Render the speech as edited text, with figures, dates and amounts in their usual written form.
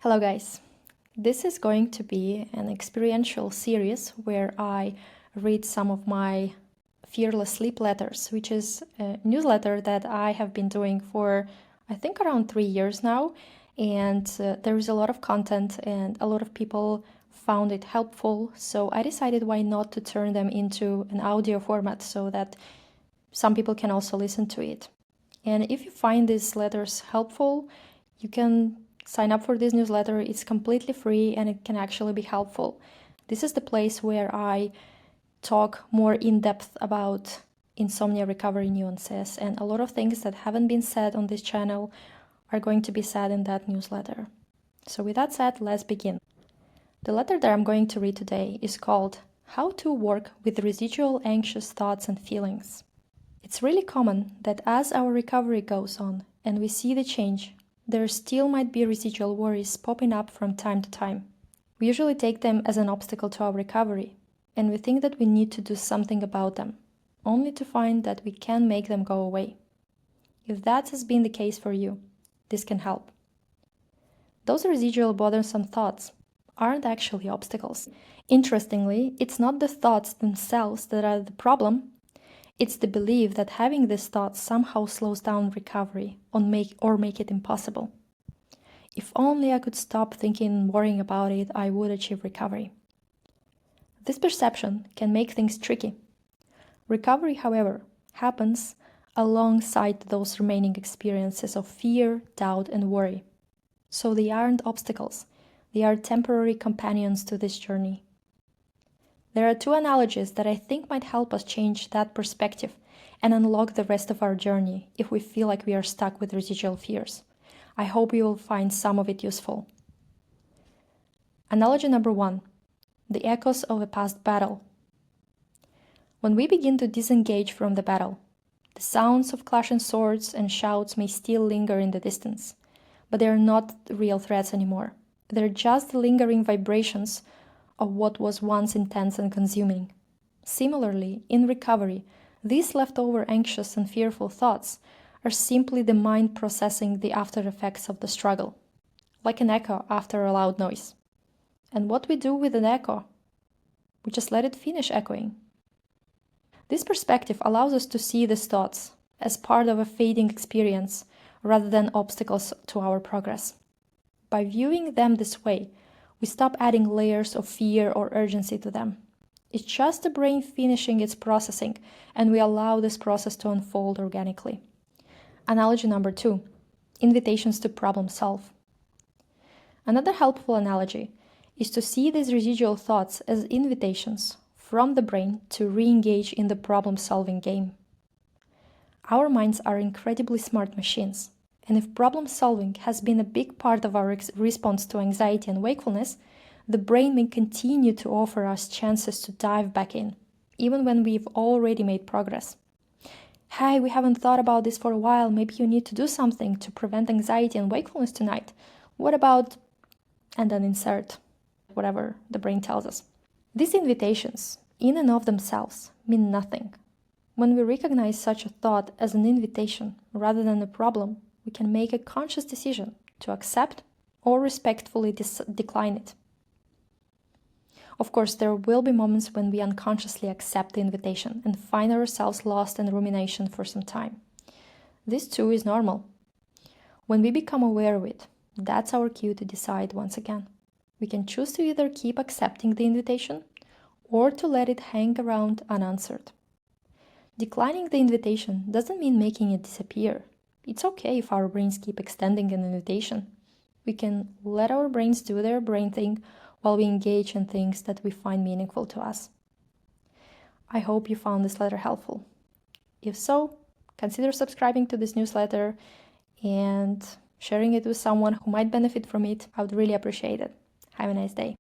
Hello guys, this is going to be an experiential series where I read some of my Fearless Sleep Letters, which is a newsletter that I have been doing for I think around 3 years now, and there is a lot of content and a lot of people found it helpful, so I decided why not to turn them into an audio format so that some people can also listen to it. And if you find these letters helpful, you can sign up for this newsletter. It's completely free and it can actually be helpful. This is the place where I talk more in depth about insomnia recovery nuances, and a lot of things that haven't been said on this channel are going to be said in that newsletter. So with that said, let's begin. The letter that I'm going to read today is called How to Work with Residual Anxious Thoughts and Feelings. It's really common that as our recovery goes on and we see the change, there still might be residual worries popping up from time to time. We usually take them as an obstacle to our recovery, and we think that we need to do something about them, only to find that we can make them go away. If that has been the case for you, this can help. Those residual bothersome thoughts aren't actually obstacles. Interestingly, it's not the thoughts themselves that are the problem. It's the belief that having these thoughts somehow slows down recovery or make it impossible. If only I could stop thinking and worrying about it, I would achieve recovery. This perception can make things tricky. Recovery, however, happens alongside those remaining experiences of fear, doubt, and worry. So they aren't obstacles. They are temporary companions to this journey. There are two analogies that I think might help us change that perspective and unlock the rest of our journey if we feel like we are stuck with residual fears. I hope you will find some of it useful. Analogy number 1, the echoes of a past battle. When we begin to disengage from the battle, the sounds of clashing swords and shouts may still linger in the distance, but they are not real threats anymore. They're just the lingering vibrations of what was once intense and consuming. Similarly, in recovery, these leftover anxious and fearful thoughts are simply the mind processing the after effects of the struggle, like an echo after a loud noise. And what we do with an echo? We just let it finish echoing. This perspective allows us to see these thoughts as part of a fading experience rather than obstacles to our progress. By viewing them this way, we stop adding layers of fear or urgency to them. It's just the brain finishing its processing, and we allow this process to unfold organically. Analogy number 2, invitations to problem solve. Another helpful analogy is to see these residual thoughts as invitations from the brain to re-engage in the problem-solving game. Our minds are incredibly smart machines. And if problem solving has been a big part of our response to anxiety and wakefulness, the brain may continue to offer us chances to dive back in, even when we've already made progress. Hey, we haven't thought about this for a while. Maybe you need to do something to prevent anxiety and wakefulness tonight. What about... and then insert whatever the brain tells us. These invitations, in and of themselves, mean nothing. When we recognize such a thought as an invitation rather than a problem, we can make a conscious decision to accept or respectfully decline it. Of course, there will be moments when we unconsciously accept the invitation and find ourselves lost in rumination for some time. This too is normal. When we become aware of it, that's our cue to decide once again. We can choose to either keep accepting the invitation or to let it hang around unanswered. Declining the invitation doesn't mean making it disappear. It's okay if our brains keep extending an invitation. We can let our brains do their brain thing while we engage in things that we find meaningful to us. I hope you found this letter helpful. If so, consider subscribing to this newsletter and sharing it with someone who might benefit from it. I would really appreciate it. Have a nice day.